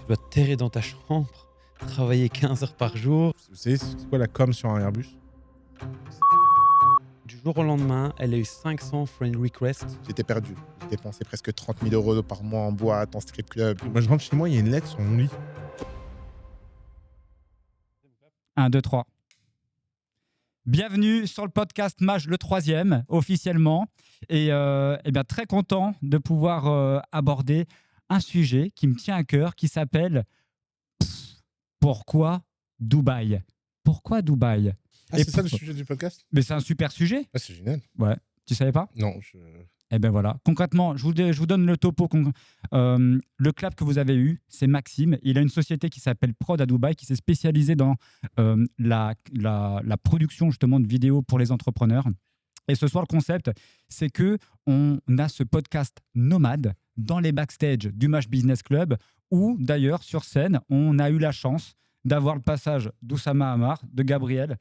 dois te terrer dans ta chambre, travailler 15 heures par jour. Vous savez, c'est quoi la com sur un Airbus? Du jour au lendemain, elle a eu 500 friend requests. J'étais perdu. J'ai dépensé presque 30 000 euros par mois en boîte, en strip club. Moi, je rentre chez moi, il y a une lettre sur mon lit. 1, 2, 3. Bienvenue sur le podcast Maj, le 3e, officiellement. Et bien, très content de pouvoir aborder un sujet qui me tient à cœur, qui s'appelle Pourquoi Dubaï? Pourquoi Dubaï? Ah, c'est ça le sujet du podcast? Mais c'est un super sujet. Ah, c'est génial. Ouais. Tu savais pas? Non, Eh bien voilà, concrètement, je vous donne le topo. Le clap que vous avez eu, c'est Maxime. Il a une société qui s'appelle Prod à Dubaï, qui s'est spécialisée dans la production justement de vidéos pour les entrepreneurs. Et ce soir, le concept, c'est qu'on a ce podcast nomade dans les backstage du Maj Business Club, où d'ailleurs, sur scène, on a eu la chance d'avoir le passage d'Oussama Hamar, de Gabriel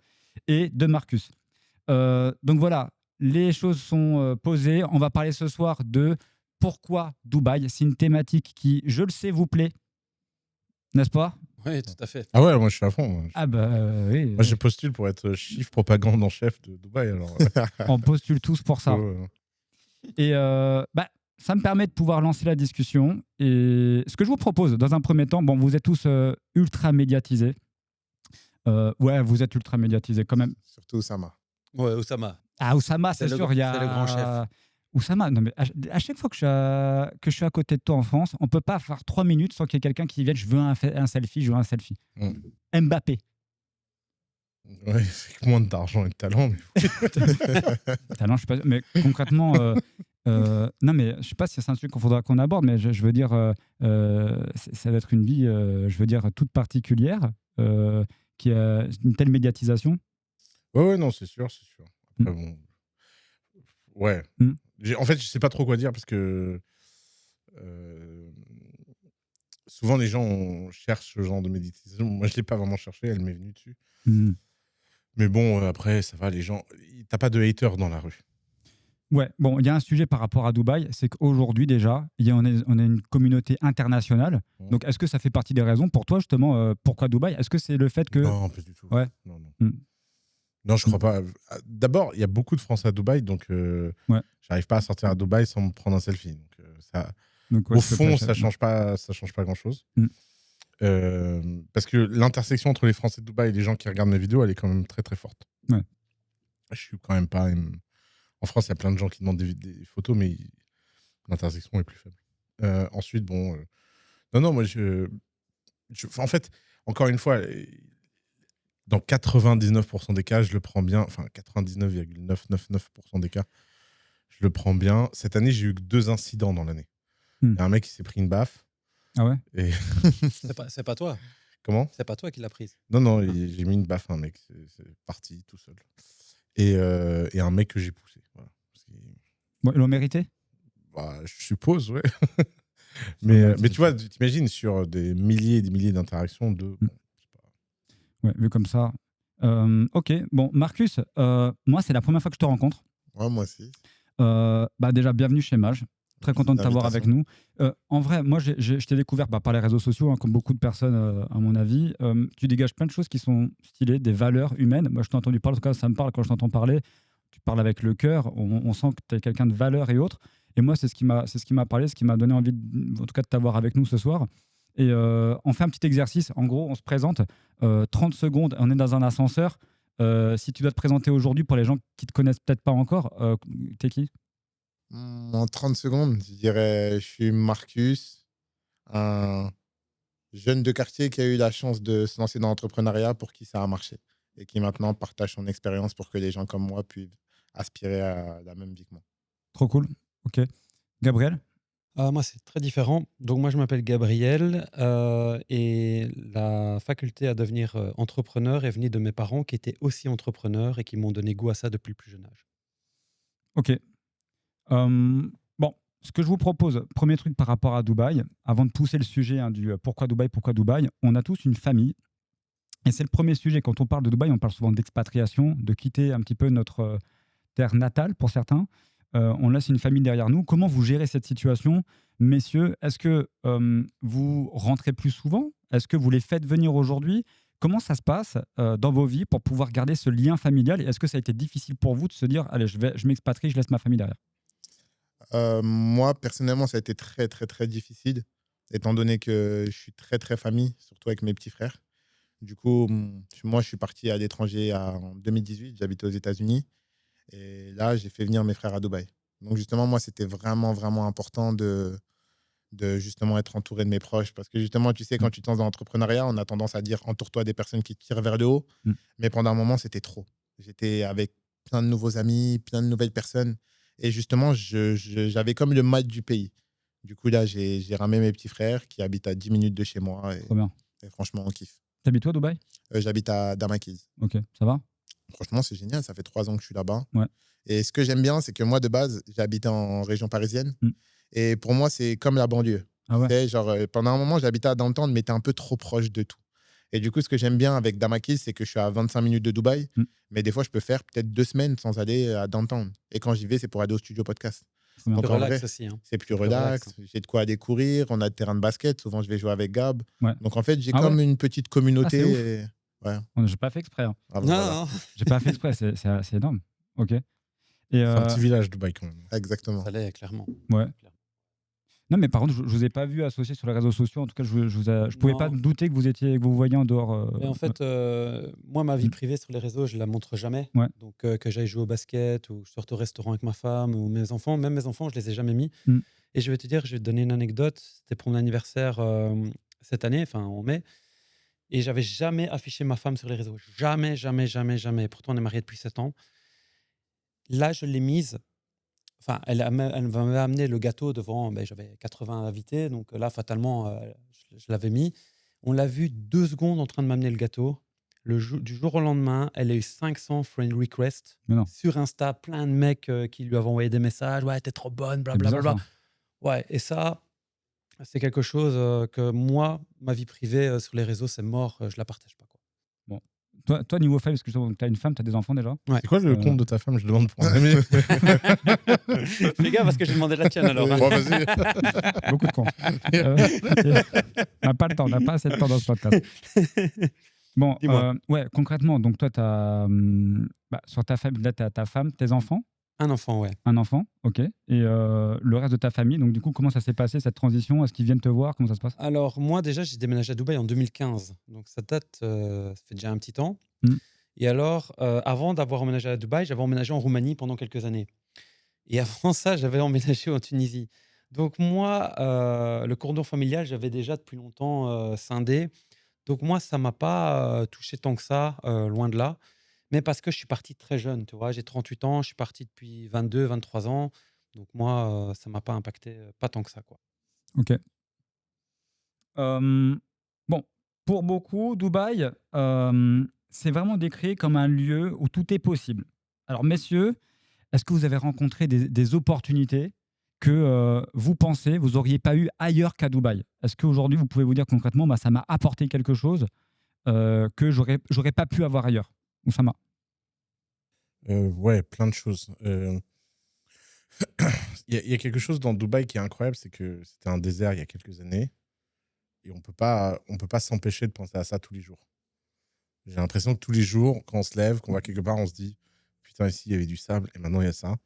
et de Marcus. Donc voilà. Les choses sont posées. On va parler ce soir de pourquoi Dubaï. C'est une thématique qui, je le sais, vous plaît. N'est-ce pas? Oui, tout à fait. Ah ouais, moi je suis à fond. Moi. Ah bah oui. Moi je postule pour être chief propagande en chef de Dubaï. Alors. On postule tous pour ça. Et ça me permet de pouvoir lancer la discussion. Et ce que je vous propose, dans un premier temps, bon, vous êtes tous ultra médiatisés. Ouais, vous êtes ultra médiatisés quand même. Surtout Oussama. Ouais, Oussama. Ah, Oussama, c'est sûr, il y a... C'est le grand chef. Oussama, non mais à chaque fois que je suis à côté de toi en France, on ne peut pas faire 3 minutes sans qu'il y ait quelqu'un qui vienne, je veux un selfie, je veux un selfie. Mbappé. Ouais, c'est moins d'argent et de talent. Mais... talent, je sais pas, mais concrètement, non mais je sais pas si c'est un truc qu'il faudra qu'on aborde, mais je veux dire, ça va être une vie, je veux dire, toute particulière, qui a une telle médiatisation. Ouais, non, c'est sûr. Après, bon... Ouais. En fait, je sais pas trop quoi dire parce que souvent les gens cherchent ce genre de méditation. Moi, je l'ai pas vraiment cherché, elle m'est venue dessus. Mais bon, après, ça va, les gens... T'as pas de haters dans la rue. Ouais, bon, il y a un sujet par rapport à Dubaï, c'est qu'aujourd'hui déjà, on a une communauté internationale. Donc, est-ce que ça fait partie des raisons pour toi, justement, pourquoi Dubaï? Est-ce que c'est le fait que... Non, pas du tout. Ouais. Non. Non, je crois pas. D'abord, il y a beaucoup de Français à Dubaï, donc j'arrive pas à sortir à Dubaï sans me prendre un selfie. Donc, au fond, ça change pas grand-chose. Parce que l'intersection entre les Français de Dubaï et les gens qui regardent mes vidéos, elle est quand même très très forte. Ouais. Je suis quand même pas... En France, il y a plein de gens qui demandent des photos, mais l'intersection est plus faible. Ensuite, bon... Non, moi, en fait, encore une fois... Dans 99% des cas, je le prends bien. Enfin, 99,999% des cas, je le prends bien. Cette année, j'ai eu que 2 incidents dans l'année. Il y a un mec qui s'est pris une baffe. Ah ouais? Et... c'est pas toi. Comment? C'est pas toi qui l'as prise. Non, j'ai mis une baffe à un mec. C'est parti tout seul. Et un mec que j'ai poussé. Voilà. Bon, ils l'ont mérité? Bah, je suppose, ouais. mais tu vois, t'imagines sur des milliers et des milliers d'interactions de... Ouais, vu comme ça. Ok, bon, Marcus, moi, c'est la première fois que je te rencontre. Ouais, moi aussi. Déjà, bienvenue chez Maj. Très content de t'avoir avec nous. En vrai, moi, je t'ai découvert par les réseaux sociaux, comme beaucoup de personnes, à mon avis. Tu dégages plein de choses qui sont stylées, des valeurs humaines. Moi, je t'ai entendu parler, en tout cas, ça me parle quand je t'entends parler. Tu parles avec le cœur, on sent que tu es quelqu'un de valeur et autres. Et moi, c'est ce qui m'a parlé, ce qui m'a donné envie, en tout cas, de t'avoir avec nous ce soir. Et on fait un petit exercice. En gros, on se présente 30 secondes. On est dans un ascenseur. Si tu dois te présenter aujourd'hui pour les gens qui ne te connaissent peut-être pas encore, t'es qui? En 30 secondes, je dirais je suis Marcus, un jeune de quartier qui a eu la chance de se lancer dans l'entrepreneuriat pour qui ça a marché et qui maintenant partage son expérience pour que les gens comme moi puissent aspirer à la même vie que moi. Trop cool. Ok. Gabriel? Moi, c'est très différent. Donc, moi, je m'appelle Gabriel et la faculté à devenir entrepreneur est venue de mes parents qui étaient aussi entrepreneurs et qui m'ont donné goût à ça depuis le plus jeune âge. Ok. Bon, ce que je vous propose, premier truc par rapport à Dubaï, avant de pousser le sujet du pourquoi Dubaï, on a tous une famille. Et c'est le premier sujet. Quand on parle de Dubaï, on parle souvent d'expatriation, de quitter un petit peu notre terre natale pour certains. On laisse une famille derrière nous. Comment vous gérez cette situation? Messieurs, est-ce que vous rentrez plus souvent? Est-ce que vous les faites venir aujourd'hui? Comment ça se passe dans vos vies pour pouvoir garder ce lien familial? Et est-ce que ça a été difficile pour vous de se dire, allez, je m'expatrie, je laisse ma famille derrière? Moi, personnellement, ça a été très, très, très difficile, étant donné que je suis très, très famille, surtout avec mes petits frères. Du coup, moi, je suis parti à l'étranger en 2018, j'habitais aux États-Unis. Et là, j'ai fait venir mes frères à Dubaï. Donc, justement, moi, c'était vraiment, vraiment important de justement être entouré de mes proches. Parce que justement, tu sais, Mmh. quand tu te lances dans l'entrepreneuriat, on a tendance à dire entoure-toi des personnes qui te tirent vers le haut. Mmh. Mais pendant un moment, c'était trop. J'étais avec plein de nouveaux amis, plein de nouvelles personnes. Et justement, j'avais comme le mal du pays. Du coup, là, j'ai ramené mes petits frères qui habitent à 10 minutes de chez moi. Trop bien. Et franchement, on kiffe. T'habites où à Dubaï? J'habite à Damakiz. Ok, ça va? Franchement, c'est génial. Ça fait 3 ans que je suis là-bas. Ouais. Et ce que j'aime bien, c'est que moi, de base, j'habitais en région parisienne. Mm. Et pour moi, c'est comme la banlieue. Ah ouais? Tu sais, genre, pendant un moment, j'habitais à Downtown, mais t'es un peu trop proche de tout. Et du coup, ce que j'aime bien avec Damakiz, c'est que je suis à 25 minutes de Dubaï. Mm. Mais des fois, je peux faire peut-être 2 semaines sans aller à Downtown. Et quand j'y vais, c'est pour aller au studio podcast. Trop bien. Donc, Plus en relax vrai, aussi. Hein. c'est plus Plus relax, relax. J'ai de quoi aller courir. On a le terrain de basket. Souvent, je vais jouer avec Gab. Ouais. Donc, en fait, j'ai Ah comme ouais? une petite communauté. Ah, c'est ouf. et- Ouais. J'ai pas fait exprès, hein. Ah, Non, voilà. non, J'ai pas fait exprès, c'est énorme. Ok. Et C'est un petit village, Dubaï, quand même. Exactement. ça l'est, clairement. ouais. Non, mais par contre, je vous ai pas vu associé sur les réseaux sociaux. En tout cas, je pouvais pas Non. douter que que vous voyiez en dehors. Mais en fait, moi, ma vie privée sur les réseaux, je la montre jamais. Ouais. Donc, que j'aille jouer au basket ou je sorte au restaurant avec ma femme ou mes enfants, même mes enfants, je les ai jamais mis. Mm. Et je vais te dire, je vais te donner une anecdote. C'était pour mon anniversaire cette année, enfin en mai. Et j'avais jamais affiché ma femme sur les réseaux. Jamais, jamais, jamais, jamais. Pourtant, on est mariés depuis 7 ans. Là, je l'ai mise. Enfin, elle m'avait amené le gâteau devant. Ben, j'avais 80 invités. Donc là, fatalement, je l'avais mis. On l'a vu 2 secondes en train de m'amener le gâteau. Du jour au lendemain, elle a eu 500 friend requests Mais non. sur Insta. Plein de mecs qui lui avaient envoyé des messages. Ouais, t'es trop bonne, C'est bizarre, blablabla. ça. Ouais, et ça, c'est quelque chose que moi, ma vie privée sur les réseaux, c'est mort. Je la partage pas. Quoi. Toi, niveau femme, parce que tu as une femme, tu as des enfants déjà? Ouais. C'est quoi le compte de ta femme? Je demande pour un ami. Fais gaffe parce que j'ai demandé la tienne alors. hein. Bon, vas-y. Beaucoup de comptes. On n'a pas le temps, on n'a pas assez de temps dans ce podcast. Bon, Dis-moi. ouais, concrètement, donc toi, sur ta famille, là, tu as ta femme, tes enfants, Un enfant, ouais. un enfant, ok. Et le reste de ta famille, donc du coup, comment ça s'est passé cette transition? Est-ce qu'ils viennent te voir? Comment ça se passe? Alors, moi, déjà, j'ai déménagé à Dubaï en 2015. Donc, ça date, ça fait déjà un petit temps. Mm. Et alors, avant d'avoir emménagé à Dubaï, j'avais emménagé en Roumanie pendant quelques années. Et avant ça, j'avais emménagé en Tunisie. Donc, moi, le cordon familial, j'avais déjà depuis longtemps scindé. Donc, moi, ça ne m'a pas touché tant que ça, loin de là. Mais parce que je suis parti très jeune, tu vois. J'ai 38 ans, je suis parti depuis 22, 23 ans. Donc, moi, ça ne m'a pas impacté, pas tant que ça, quoi. Ok. Bon, pour beaucoup, Dubaï, c'est vraiment décrit comme un lieu où tout est possible. Alors, messieurs, est-ce que vous avez rencontré des opportunités que vous pensez vous n'auriez pas eu ailleurs qu'à Dubaï? Est-ce qu'aujourd'hui, vous pouvez vous dire concrètement, bah, ça m'a apporté quelque chose que j'aurais pas pu avoir ailleurs? Oussama? Ouais, plein de choses. Il y a quelque chose dans Dubaï qui est incroyable, c'est que c'était un désert il y a quelques années et on peut pas s'empêcher de penser à ça tous les jours. J'ai l'impression que tous les jours, quand on se lève, qu'on va quelque part, on se dit putain, ici il y avait du sable et maintenant il y a ça.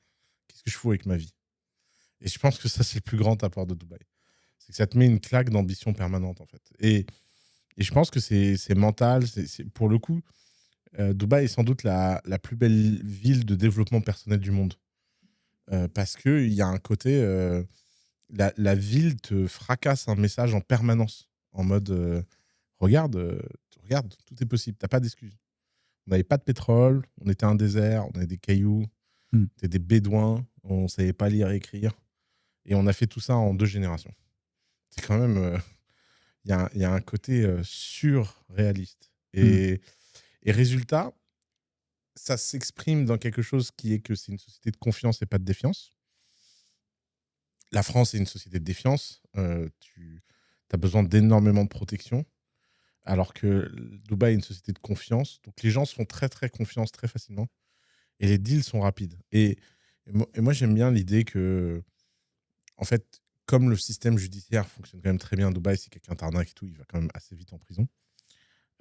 Qu'est-ce que je fous avec ma vie? Et je pense que ça, c'est le plus grand apport de Dubaï. C'est que ça te met une claque d'ambition permanente, en fait. Et je pense que c'est mental. Pour le coup, Dubaï est sans doute la plus belle ville de développement personnel du monde. Parce qu'il y a un côté... la ville te fracasse un message en permanence. En mode, regarde, tout est possible. T'as pas d'excuses. On n'avait pas de pétrole, on était un désert, on avait des cailloux, on était des bédouins, on savait pas lire et écrire. Et on a fait tout ça en 2 générations. C'est quand même... Il y a un côté surréaliste. Et résultat, ça s'exprime dans quelque chose qui est que c'est une société de confiance et pas de défiance. La France est une société de défiance. Tu as besoin d'énormément de protection. Alors que Dubaï est une société de confiance. Donc les gens se font très, très confiance très facilement. Et les deals sont rapides. Et moi, j'aime bien l'idée que, en fait, comme le système judiciaire fonctionne quand même très bien à Dubaï, si quelqu'un t'arnaque et tout, il va quand même assez vite en prison.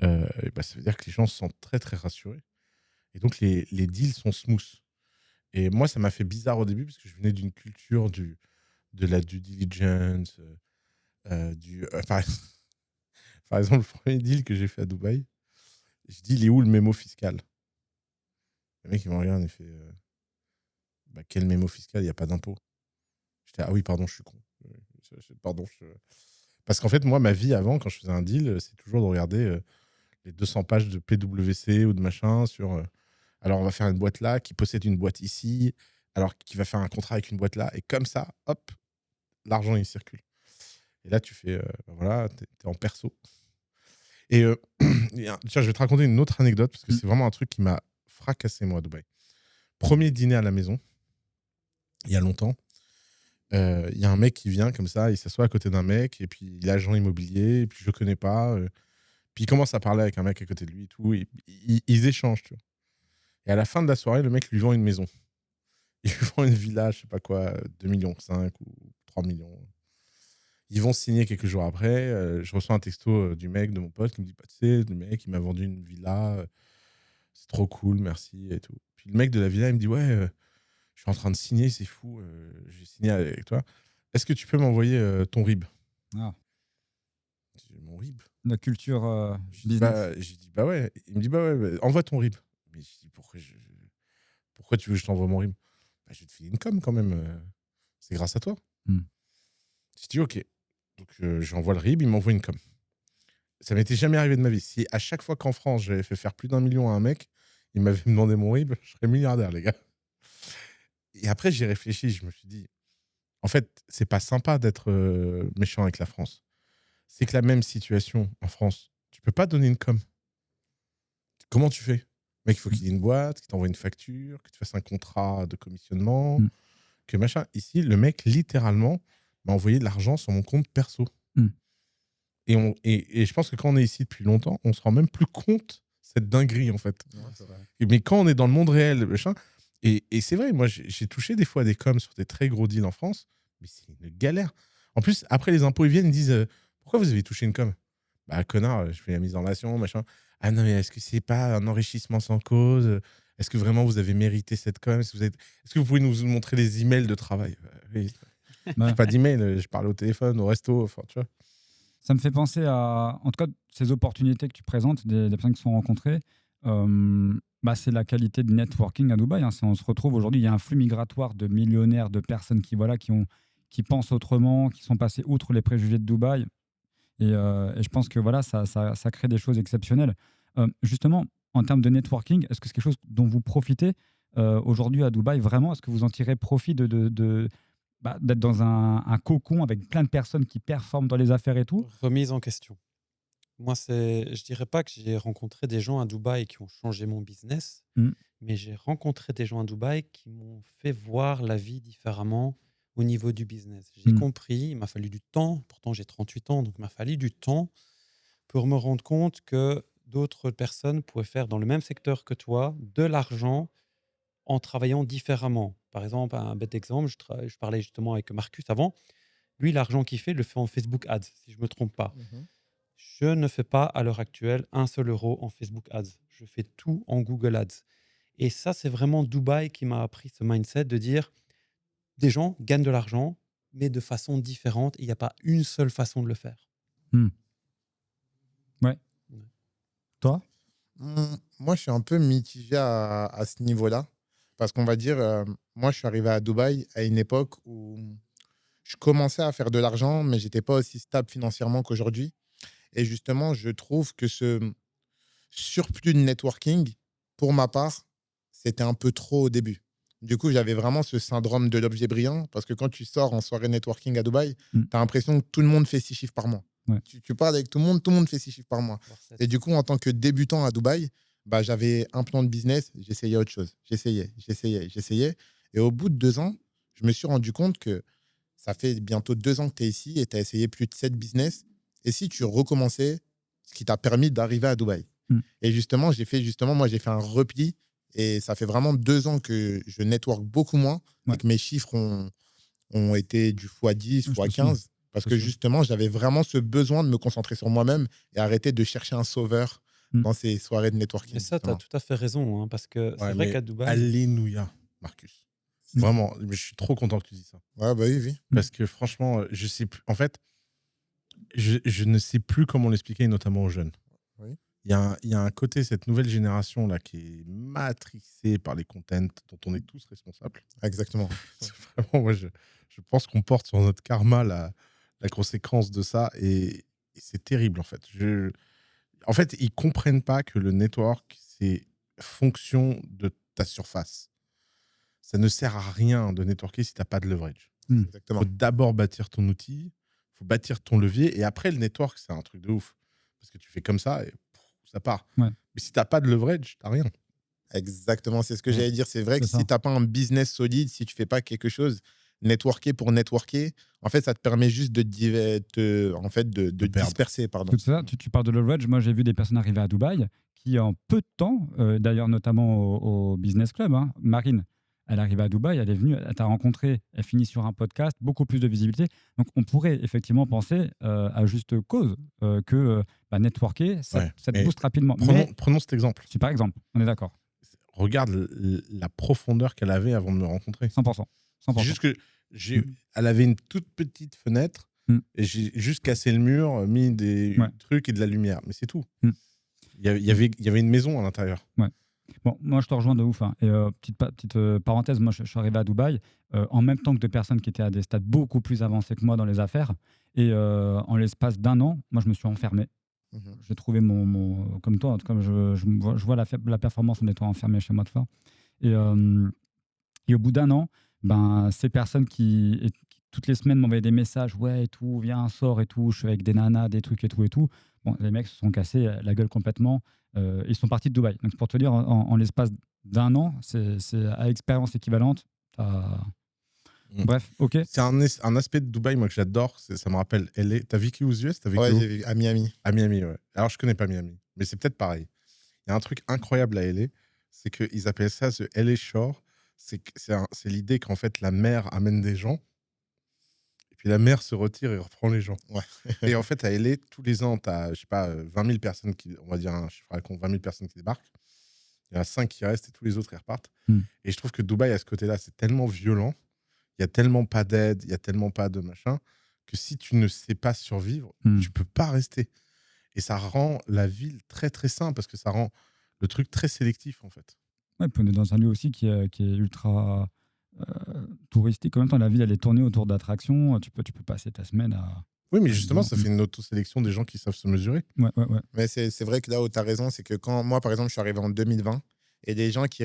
Et bah, ça veut dire que les gens se sentent très, très rassurés. Et donc, les deals sont smooth. Et moi, ça m'a fait bizarre au début parce que je venais d'une culture de la due diligence. Par, par exemple, le premier deal que j'ai fait à Dubaï, je dis, il est où le mémo fiscal? Le mec, il me regarde et fait bah, quel mémo fiscal? Il n'y a pas d'impôt. J'étais, ah oui, pardon, je suis con. Pardon. Parce qu'en fait, moi, ma vie avant, quand je faisais un deal, c'est toujours de regarder les 200 pages de PWC ou de machin sur. Alors, on va faire une boîte là, qui possède une boîte ici, alors qui va faire un contrat avec une boîte là. Et comme ça, hop, l'argent, il circule. Et là, tu fais, bah voilà, t'es en perso. Et tiens, je vais te raconter une autre anecdote, parce que c'est vraiment un truc qui m'a fracassé, moi, à Dubaï. Premier dîner à la maison, il y a longtemps. Il y a un mec qui vient comme ça, il s'assoit à côté d'un mec, et puis il est agent immobilier, et puis je le connais pas. Puis il commence à parler avec un mec à côté de lui et tout. Et ils échangent, tu vois. Et à la fin de la soirée, le mec lui vend une maison. Il lui vend une villa, je sais pas quoi, 2,5 millions ou 3 millions. Ils vont signer quelques jours après. Je reçois un texto du mec, de mon pote, qui me dit, bah, tu sais, le mec, il m'a vendu une villa. C'est trop cool, merci et tout. Puis le mec de la villa, il me dit, ouais, je suis en train de signer, c'est fou. J'ai signé avec toi. Est-ce que tu peux m'envoyer ton RIB? Ah, J'ai dit, mon RIB? la culture J'ai dit, business. j'ai dit, bah ouais. Il me dit, bah ouais, bah, envoie ton RIB. Mais je dis, pourquoi tu veux que je t'envoie mon RIB? Bah, je vais te filer une com quand même. C'est grâce à toi. J'ai dit, ok. Donc, j'envoie le RIB, il m'envoie une com. Ça m'était jamais arrivé de ma vie. Si à chaque fois qu'en France, j'avais fait faire plus d'1 million à un mec, il m'avait demandé mon RIB, je serais milliardaire, les gars. Et après, j'ai réfléchi, je me suis dit, en fait, c'est pas sympa d'être méchant avec la France. C'est que la même situation en France, tu peux pas donner une com. Comment tu fais? Mec, il faut qu'il y ait une boîte, qu'il t'envoie une facture, que tu fasses un contrat de commissionnement, que machin. Ici, le mec, littéralement, m'a envoyé de l'argent sur mon compte perso. Et je pense que quand on est ici depuis longtemps, on se rend même plus compte cette dinguerie, en fait. Ouais, mais quand on est dans le monde réel, machin, et c'est vrai, moi, j'ai touché des fois des coms sur des très gros deals en France, mais c'est une galère. En plus, après, les impôts, ils viennent, ils disent pourquoi vous avez touché une com? Bah, connard, je fais la mise en relation, machin. Ah non, mais est-ce que c'est pas un enrichissement sans cause? Est-ce que vraiment vous avez mérité cette com? Est-ce que vous pouvez nous montrer les emails de travail? Oui. J'ai pas d'email, je parle au téléphone, au resto, enfin, tu vois. Ça me fait penser à, en tout cas, ces opportunités que tu présentes, des personnes qui se sont rencontrées. Bah, c'est la qualité de networking à Dubaï. Hein. On se retrouve aujourd'hui, il y a un flux migratoire de millionnaires, de personnes qui pensent autrement, qui sont passées outre les préjugés de Dubaï. Et je pense que voilà, ça crée des choses exceptionnelles. Justement, en termes de networking, est-ce que c'est quelque chose dont vous profitez aujourd'hui à Dubaï? Vraiment, est-ce que vous en tirez profit d'être dans un cocon avec plein de personnes qui performent dans les affaires et tout? Remise en question. Moi, je dirais pas que j'ai rencontré des gens à Dubaï qui ont changé mon business, mais j'ai rencontré des gens à Dubaï qui m'ont fait voir la vie différemment au niveau du business. J'ai compris, il m'a fallu du temps, pourtant j'ai 38 ans, donc il m'a fallu du temps pour me rendre compte que d'autres personnes pouvaient faire dans le même secteur que toi de l'argent en travaillant différemment. Par exemple, un bête exemple, je parlais justement avec Marcus avant. Lui, l'argent qu'il fait, il le fait en Facebook Ads, si je ne me trompe pas. Je ne fais pas à l'heure actuelle un seul euro en Facebook Ads. Je fais tout en Google Ads. Et ça, c'est vraiment Dubaï qui m'a appris ce mindset de dire des gens gagnent de l'argent, mais de façon différente. Il n'y a pas une seule façon de le faire. Ouais. Toi? Moi, je suis un peu mitigé à ce niveau-là. Parce qu'on va dire, moi, je suis arrivé à Dubaï à une époque où je commençais à faire de l'argent, mais je n'étais pas aussi stable financièrement qu'aujourd'hui. Et justement, je trouve que ce surplus de networking, pour ma part, c'était un peu trop au début. Du coup, j'avais vraiment ce syndrome de l'objet brillant, parce que quand tu sors en soirée networking à Dubaï, tu as l'impression que tout le monde fait 6 chiffres par mois. Ouais. Tu parles avec tout le monde fait 6 chiffres par mois. Et du coup, en tant que débutant à Dubaï, bah, j'avais un plan de business, j'essayais autre chose. J'essayais. Et au bout de 2 ans, je me suis rendu compte que ça fait bientôt 2 ans que tu es ici et tu as essayé plus de 7 business. Et si tu recommençais, ce qui t'a permis d'arriver à Dubaï. Et justement, j'ai fait un repli. Et ça fait vraiment 2 ans que je network beaucoup moins et que mes chiffres ont été du x10, Je te suis. x15. Parce Je que te suis. justement, j'avais vraiment ce besoin de me concentrer sur moi-même et arrêter de chercher un sauveur Mm. dans ces soirées de Mais networking. ça, tu as Justement. tout à fait raison, hein, parce que c'est Ouais, vrai mais qu'à Dubaï, alléluia, Marcus. Mm. Vraiment, mais je suis trop content que tu dis ça. Ouais, bah oui, oui. Parce que franchement, je sais plus. En fait, je ne sais plus comment l'expliquer, notamment aux jeunes. Oui. Il y a un côté, cette nouvelle génération là, qui est matrixée par les contents dont on est tous responsables. Exactement. C'est vraiment, moi, je pense qu'on porte sur notre karma la conséquence de ça et c'est terrible en fait. En fait, ils comprennent pas que le network, c'est fonction de ta surface. Ça ne sert à rien de networker si tu n'as pas de leverage. Il Exactement. faut d'abord bâtir ton outil, il faut bâtir ton levier et après le network, c'est un truc de ouf. Parce que tu fais comme ça et ça part. Ouais. Mais si tu n'as pas de leverage, tu n'as rien. Exactement, c'est ce que Mm. j'allais dire. C'est vrai que C'est ça. si tu n'as pas un business solide, si tu fais pas quelque chose, networker pour networker, en fait, ça te permet juste en fait, de perdre. disperser. Pardon. Tout ça, tu parles de leverage. Moi, j'ai vu des personnes arriver à Dubaï qui, en peu de temps, d'ailleurs notamment au Business Club, hein, Marine, elle arrive à Dubaï, elle est venue, elle t'a rencontré, elle finit sur un podcast, beaucoup plus de visibilité. Donc, on pourrait effectivement penser à juste cause que networker, ça Ouais, te mais booste rapidement. Mais, Prenons cet exemple. super exemple, on est d'accord. Regarde la profondeur qu'elle avait avant de me rencontrer. 100%. C'est 100%. juste que elle avait une toute petite fenêtre Mm. et j'ai juste cassé le mur, mis des Ouais. trucs et de la lumière. Mais c'est tout. Mm. Il y avait une maison à l'intérieur. Bon, moi, je te rejoins de ouf, hein. Et petite parenthèse, moi, je suis arrivé à Dubaï en même temps que deux personnes qui étaient à des stades beaucoup plus avancés que moi dans les affaires. Et en l'espace d'un an, moi, je me suis enfermé. Mhm. J'ai trouvé comme toi, comme je vois la performance en étant enfermé chez moi de fois. Et au bout d'un an, ces personnes qui toutes les semaines m'envoyaient des messages, ouais, et tout, viens, sors et tout, je suis avec des nanas, des trucs et tout et tout. Bon, les mecs se sont cassés la gueule complètement. Ils sont partis de Dubaï. Donc, pour te dire, en l'espace d'un an, c'est à expérience équivalente. Mm. Bref, ok. C'est un aspect de Dubaï, moi, que j'adore. Ça me rappelle LA. T'as vécu aux US? T'as vécu Ouais, où? j'ai vu à Miami. À Miami, ouais. Alors, je connais pas Miami, mais c'est peut-être pareil. Il y a un truc incroyable à LA, c'est qu'ils appellent ça The LA Shore. C'est l'idée qu'en fait, la mer amène des gens, et puis la mer se retire et reprend les gens. Ouais. Et en fait, à LA, tous les ans, tu as, je sais pas, 20 000 personnes on va dire un chiffre à la con, 20 000 personnes qui débarquent. Il y en a 5 qui restent et tous les autres, ils repartent. Mm. Et je trouve que Dubaï, à ce côté-là, c'est tellement violent. Il y a tellement pas d'aide, il y a tellement pas de machin, que si tu ne sais pas survivre, tu peux pas rester. Et ça rend la ville très, très simple parce que ça rend le truc très sélectif, en fait. Ouais, puis on est dans un lieu aussi qui est ultra touristique. En même temps, la ville, elle est tournée autour d'attractions. Tu peux passer ta semaine à. Oui, mais justement, ça fait une auto-sélection des gens qui savent se mesurer. Ouais. Mais c'est vrai que là où tu as raison, c'est que quand moi, par exemple, je suis arrivé en 2020, et des gens qui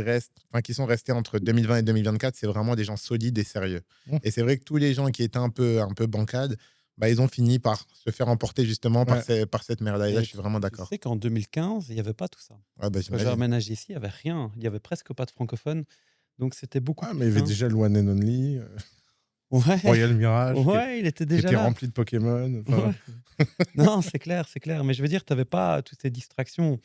sont restés entre 2020 et 2024, c'est vraiment des gens solides et sérieux. Mmh. Et c'est vrai que tous les gens qui étaient un peu bancades, ils ont fini par se faire emporter justement par cette merde-là. Et là, je suis vraiment d'accord. Tu sais qu'en 2015, il n'y avait pas tout ça. Ouais, Quand j'ai j'imagine. emménagé ici, il n'y avait rien. Il n'y avait presque pas de francophones. Donc, c'était beaucoup Ah, plus mais il y avait fin. déjà le One and Only, Ouais, Royal Mirage, ouais, il était qui déjà était là. rempli de Pokémon. Enfin, Ouais. Non, c'est clair, c'est clair. Mais je veux dire, tu n'avais pas toutes ces distractions.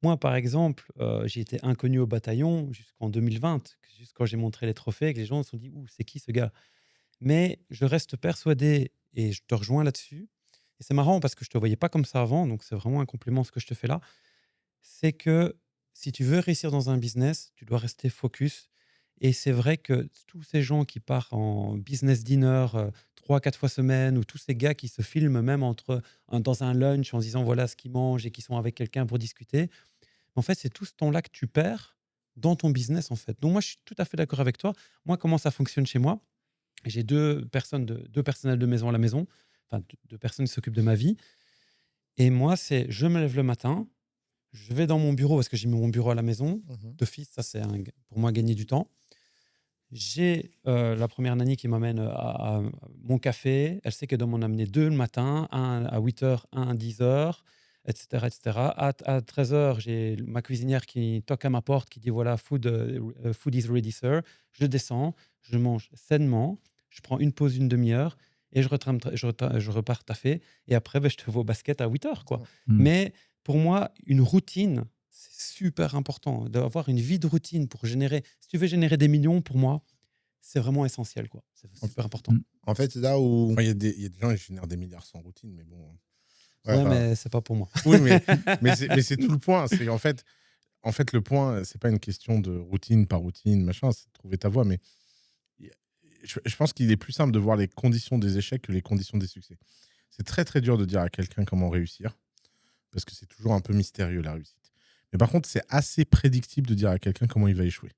Moi, par exemple, j'ai été inconnu au bataillon jusqu'en 2020. Juste quand j'ai montré les trophées, que les gens se sont dit, ouh, c'est qui ce gars? Mais je reste persuadé, et je te rejoins là-dessus. Et c'est marrant parce que je ne te voyais pas comme ça avant, donc c'est vraiment un compliment ce que je te fais là. C'est que si tu veux réussir dans un business, tu dois rester focus. Et c'est vrai que tous ces gens qui partent en business dinner 3-4 fois semaine, ou tous ces gars qui se filment même dans un lunch en se disant voilà ce qu'ils mangent et qui sont avec quelqu'un pour discuter, en fait, c'est tout ce temps-là que tu perds dans ton business, en fait. Donc moi, je suis tout à fait d'accord avec toi. Moi, comment ça fonctionne chez moi? J'ai deux personnels de maison à la maison, enfin deux personnes qui s'occupent de ma vie. Et moi, je me lève le matin, je vais dans mon bureau parce que j'ai mis mon bureau à la maison. Mhm. D'office, ça c'est pour moi gagner du temps. J'ai la première nanny qui m'amène à mon café. Elle sait qu'elle doit m'en amener 2 le matin, un à 8h, un à 10h, etc. etc. À 13h, j'ai ma cuisinière qui toque à ma porte, qui dit voilà, food is ready, sir. Je descends, je mange sainement, je prends une pause d'une demi-heure et je repars taffer. Et après, je te vois au basket à 8h, quoi. Mm. Mais pour moi, une routine, c'est super important d'avoir une vie de routine pour générer. Si tu veux générer des millions, pour moi, c'est vraiment essentiel, quoi. C'est super important. En fait, c'est là où. Enfin, il y a des gens qui génèrent des milliards sans routine, mais bon. Ouais, enfin, mais c'est pas pour moi. Oui, mais c'est tout le point. C'est en fait, le point, c'est pas une question de routine par routine, machin, c'est de trouver ta voie. Mais je pense qu'il est plus simple de voir les conditions des échecs que les conditions des succès. C'est très, très dur de dire à quelqu'un comment réussir, parce que c'est toujours un peu mystérieux, la réussite. Mais par contre, c'est assez prédictible de dire à quelqu'un comment il va échouer.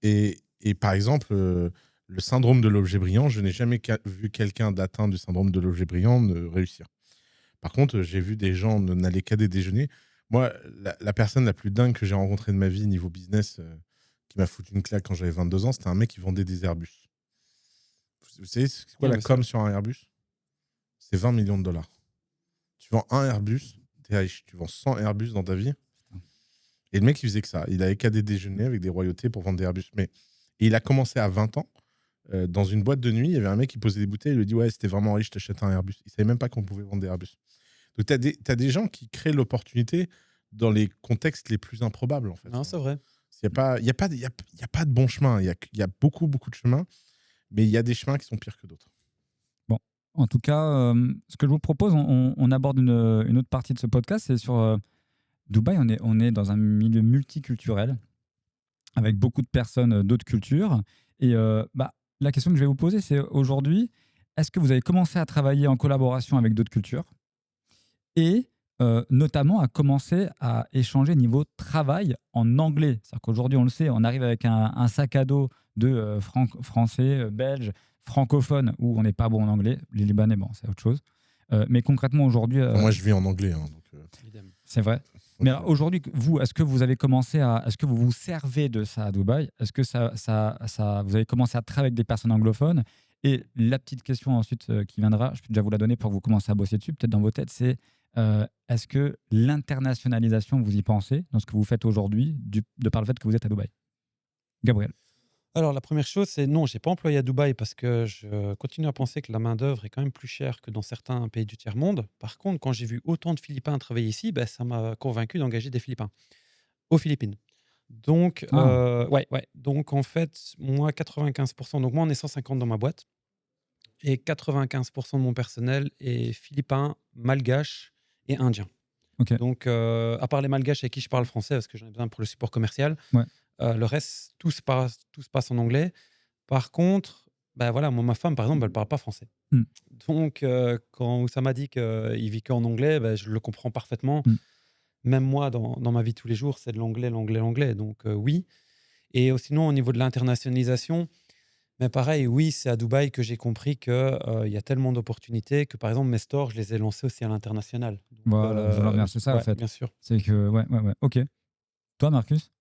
Et par exemple, le syndrome de l'objet brillant, je n'ai jamais vu quelqu'un d'atteint du syndrome de l'objet brillant ne réussir. Par contre, j'ai vu des gens n'aller qu'à des déjeuners. Moi, la personne la plus dingue que j'ai rencontrée de ma vie niveau business, qui m'a foutu une claque quand j'avais 22 ans, c'était un mec qui vendait des Airbus. Vous savez, c'est quoi Ouais, la bien com sûr. sur un Airbus? C'est 20 millions de dollars. Tu vends un Airbus, t'es riche. Tu vends 100 Airbus dans ta vie. Et le mec, il faisait que ça. Il allait qu'à des déjeuners avec des royautés pour vendre des Airbus. Et il a commencé à 20 ans. Dans une boîte de nuit, il y avait un mec qui posait des bouteilles. Il lui dit: ouais, c'était vraiment riche, t'achètes un Airbus. Il savait même pas qu'on pouvait vendre des Airbus. Donc, t'as des gens qui créent l'opportunité dans les contextes les plus improbables, en fait. Non, c'est vrai. Il n'y a pas de bon chemin. Il y a beaucoup, beaucoup de chemins. Mais il y a des chemins qui sont pires que d'autres. Bon, en tout cas, ce que je vous propose, on aborde une autre partie de ce podcast, c'est sur Dubaï. On est dans un milieu multiculturel avec beaucoup de personnes d'autres cultures. Et la question que je vais vous poser, c'est aujourd'hui, est-ce que vous avez commencé à travailler en collaboration avec d'autres cultures et notamment à commencer à échanger niveau travail en anglais? C'est-à-dire qu'aujourd'hui, on le sait, on arrive avec un sac à dos de français, belges, francophones, où on n'est pas bon en anglais. Les Libanais, bon, c'est autre chose. Mais concrètement, aujourd'hui, Enfin, moi, je vis en anglais. Hein, donc, Évidemment. c'est vrai. Mais alors, aujourd'hui, vous, est-ce que vous avez commencé à... Est-ce que vous vous servez de ça à Dubaï? Est-ce que vous avez commencé à travailler avec des personnes anglophones? Et la petite question ensuite qui viendra, je peux déjà vous la donner pour que vous commenciez à bosser dessus, peut-être dans vos têtes, c'est est-ce que l'internationalisation, vous y pensez dans ce que vous faites aujourd'hui, de par le fait que vous êtes à Dubaï? Gabriel. Alors, la première chose, c'est non, je n'ai pas employé à Dubaï parce que je continue à penser que la main-d'œuvre est quand même plus chère que dans certains pays du tiers-monde. Par contre, quand j'ai vu autant de Philippins travailler ici, ben, ça m'a convaincu d'engager des Philippins aux Philippines. Donc, ouais. Donc, en fait, moi, 95%, donc moi, on est 150 dans ma boîte et 95% de mon personnel est philippin, malgache et indien. Ok. Donc, à part les malgaches avec qui je parle français parce que j'en ai besoin pour le support commercial, Ouais. le reste, tout se passe en anglais. Par contre, bah voilà, moi, ma femme, par exemple, elle ne parle pas français. Mm. Donc, quand ça m'a dit qu'il vit qu'en anglais, bah, je le comprends parfaitement. Mm. Même moi, dans ma vie de tous les jours, c'est de l'anglais, l'anglais, l'anglais. Donc, oui. Et sinon, au niveau de l'internationalisation, mais pareil, oui, c'est à Dubaï que j'ai compris qu'il y a tellement d'opportunités que, par exemple, mes stores, je les ai lancés aussi à l'international. Donc, Voilà, je voulais en venir, c'est ça, en ouais, fait. bien sûr. C'est que, ouais. Ok. Toi, Marcus?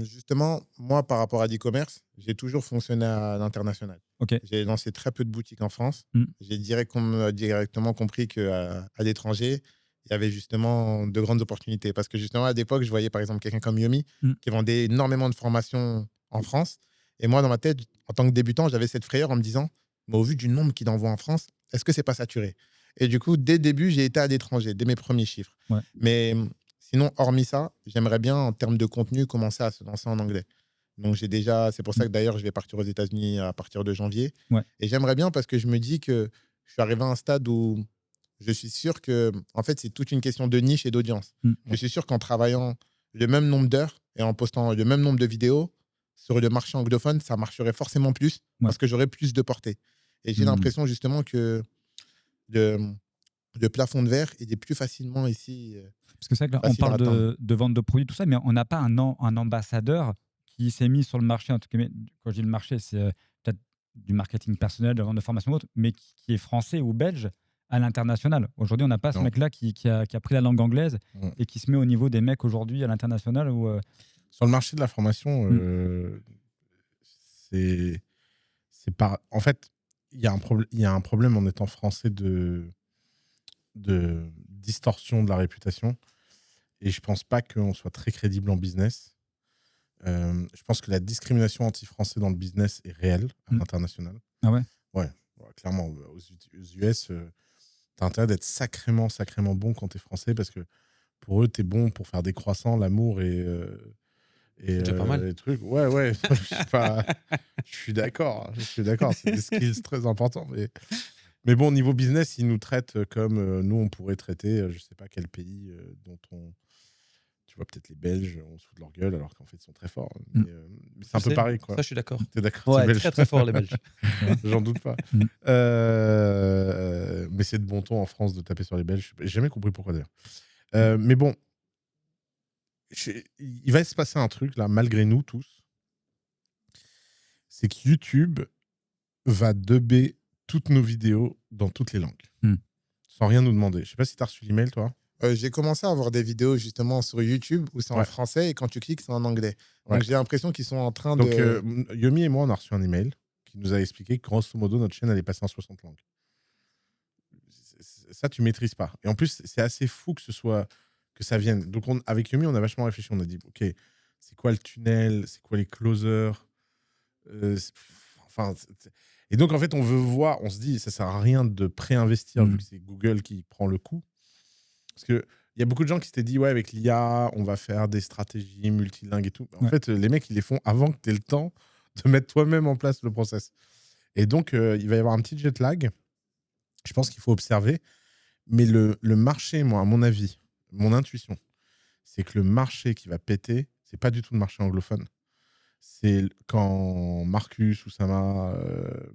Justement, moi, par rapport à l'e-commerce, j'ai toujours fonctionné à l'international. Ok. J'ai lancé très peu de boutiques en France. Mm. J'ai directement compris qu'à à l'étranger, il y avait justement de grandes opportunités. Parce que justement, à l'époque, je voyais par exemple quelqu'un comme Yomi qui vendait énormément de formations en France. Et moi, dans ma tête, en tant que débutant, j'avais cette frayeur en me disant, mais au vu du nombre qu'il envoie en France, est-ce que c'est pas saturé? Et du coup, dès le début, j'ai été à l'étranger, dès mes premiers chiffres. Ouais. Mais sinon, hormis ça, j'aimerais bien, en termes de contenu, commencer à se lancer en anglais. Donc, c'est pour ça que d'ailleurs, je vais partir aux États-Unis à partir de janvier. Ouais. Et j'aimerais bien parce que je me dis que je suis arrivé à un stade où je suis sûr que, en fait, c'est toute une question de niche et d'audience. Je suis sûr qu'en travaillant le même nombre d'heures et en postant le même nombre de vidéos sur le marché anglophone, ça marcherait forcément plus parce que j'aurais plus de portée. Et j'ai l'impression justement que le plafond de verre, il est plus facilement ici. Parce que c'est vrai que là, on parle de vente de produits, tout ça, mais on n'a pas un ambassadeur qui s'est mis sur le marché. En tout cas, quand je dis le marché, c'est peut-être du marketing personnel, de la vente de formation ou autre, mais qui est français ou belge à l'international. Aujourd'hui, on n'a pas ce mec-là qui a pris la langue anglaise et qui se met au niveau des mecs aujourd'hui à l'international. Sur le marché de la formation, en fait, il y a un problème en étant français de distorsion de la réputation. Et je pense pas qu'on soit très crédible en business. Je pense que la discrimination anti-français dans le business est réelle à l'international. Ah ouais? Ouais, clairement. Aux US, t'as intérêt d'être sacrément bon quand t'es français parce que pour eux, t'es bon pour faire des croissants, l'amour et Et C'est déjà pas mal. les trucs, ouais, je suis d'accord, c'est des skills très importants. Mais bon, niveau business, ils nous traitent comme nous, on pourrait traiter, je sais pas quel pays dont on. Tu vois, peut-être les Belges, on se fout de leur gueule alors qu'en fait, ils sont très forts. Mm. Mais c'est un peu pareil, quoi. Ça, je suis d'accord. T'es d'accord, t'es Ouais, belge. très très fort les Belges. J'en doute pas. Mm. Mais c'est de bon ton en France de taper sur les Belges. J'ai jamais compris pourquoi d'ailleurs. Mais bon, il va se passer un truc là, malgré nous tous. C'est que YouTube va dubber toutes nos vidéos dans toutes les langues. Mm. Sans rien nous demander. Je sais pas si tu as reçu l'email, toi. J'ai commencé à avoir des vidéos justement sur YouTube où c'est en Ouais. français et quand tu cliques, c'est en anglais. Donc Ouais. j'ai l'impression qu'ils sont en train Donc, de. Yomi et moi, on a reçu un email qui nous a expliqué que, grosso modo, notre chaîne allait passer en 60 langues. Ça, tu maîtrises pas. Et en plus, c'est assez fou que ça vienne. Donc, avec Yomi, on a vachement réfléchi. On a dit, OK, c'est quoi le tunnel? C'est quoi les closers? Et donc, en fait, on veut voir, on se dit, ça sert à rien de préinvestir vu que c'est Google qui prend le coup. Parce qu'il y a beaucoup de gens qui s'étaient dit, ouais, avec l'IA, on va faire des stratégies multilingues et tout. En fait, les mecs, ils les font avant que tu aies le temps de mettre toi-même en place le process. Et donc, il va y avoir un petit jet lag. Je pense qu'il faut observer. Mais le marché, moi, à mon avis, mon intuition, c'est que le marché qui va péter, c'est pas du tout le marché anglophone. C'est quand Marcus ou Sama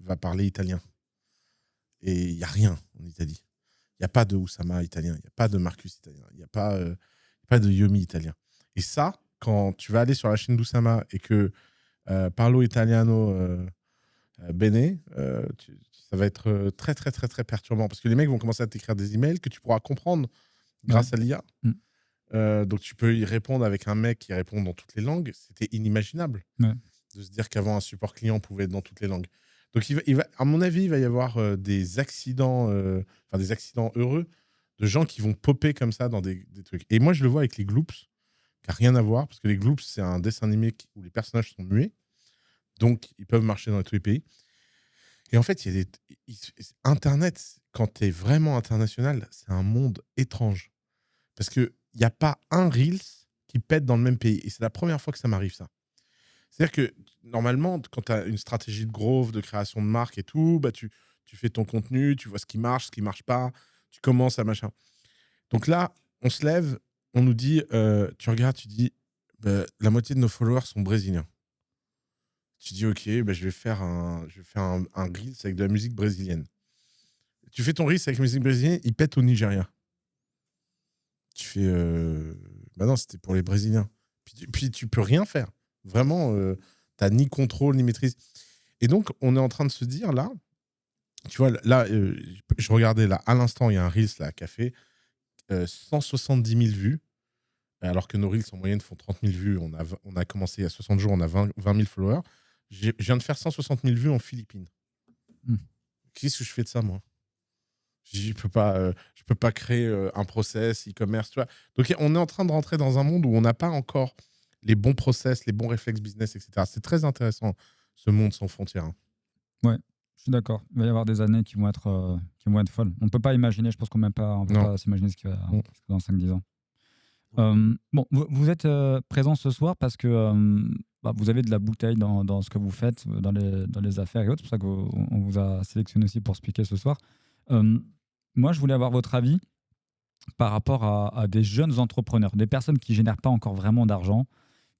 va parler italien. Et il n'y a rien en Italie. Il n'y a pas de Oussama italien, il n'y a pas de Marcus italien, il n'y a pas de Yomi italien. Et ça, quand tu vas aller sur la chaîne d'Oussama et que parlo italiano bene, ça va être très, très, très, très perturbant. Parce que les mecs vont commencer à t'écrire des emails que tu pourras comprendre grâce à l'IA. Donc tu peux y répondre avec un mec qui répond dans toutes les langues. C'était inimaginable de se dire qu'avant, un support client pouvait être dans toutes les langues. Donc, à mon avis, il va y avoir des accidents heureux de gens qui vont popper comme ça dans des trucs. Et moi, je le vois avec les Gloops, qui n'a rien à voir, parce que les Gloops, c'est un dessin animé où les personnages sont muets. Donc, ils peuvent marcher dans tous les pays. Et en fait, Internet, quand tu es vraiment international, c'est un monde étrange. Parce qu'il n'y a pas un Reels qui pète dans le même pays. Et c'est la première fois que ça m'arrive, ça. C'est-à-dire que normalement, quand tu as une stratégie de growth, de création de marque et tout, bah tu fais ton contenu, tu vois ce qui marche pas, tu commences à machin. Donc là, on se lève, on nous dit, tu regardes, tu dis, bah, la moitié de nos followers sont brésiliens. Tu dis, ok, bah, je vais faire un Reels avec de la musique brésilienne. Tu fais ton Reels avec la musique brésilienne, il pète au Nigeria. Tu fais, bah non, c'était pour les Brésiliens. Puis tu peux rien faire. Vraiment, tu n'as ni contrôle, ni maîtrise. Et donc, on est en train de se dire, là, tu vois, là, je regardais, là, à l'instant, il y a un Reels là, qui a fait 170 000 vues, alors que nos Reels, en moyenne, font 30 000 vues. On a commencé il y a 60 jours, on a 20 000 followers. Je viens de faire 160 000 vues en Philippines. Qu'est-ce que je fais de ça, moi? Je peux pas créer un process e-commerce, tu vois. Donc, on est en train de rentrer dans un monde où on n'a pas encore les bons process, les bons réflexes business, etc. C'est très intéressant, ce monde sans frontières. Hein. Ouais, je suis d'accord. Il va y avoir des années qui vont être folles. On ne peut pas imaginer, je pense qu'on ne peut pas s'imaginer ce qui va dans 5-10 ans. Bon, vous êtes présent ce soir parce que vous avez de la bouteille dans ce que vous faites, dans les affaires et autres. C'est pour ça qu'on vous a sélectionné aussi pour expliquer ce soir. Moi, je voulais avoir votre avis par rapport à des jeunes entrepreneurs, des personnes qui ne génèrent pas encore vraiment d'argent,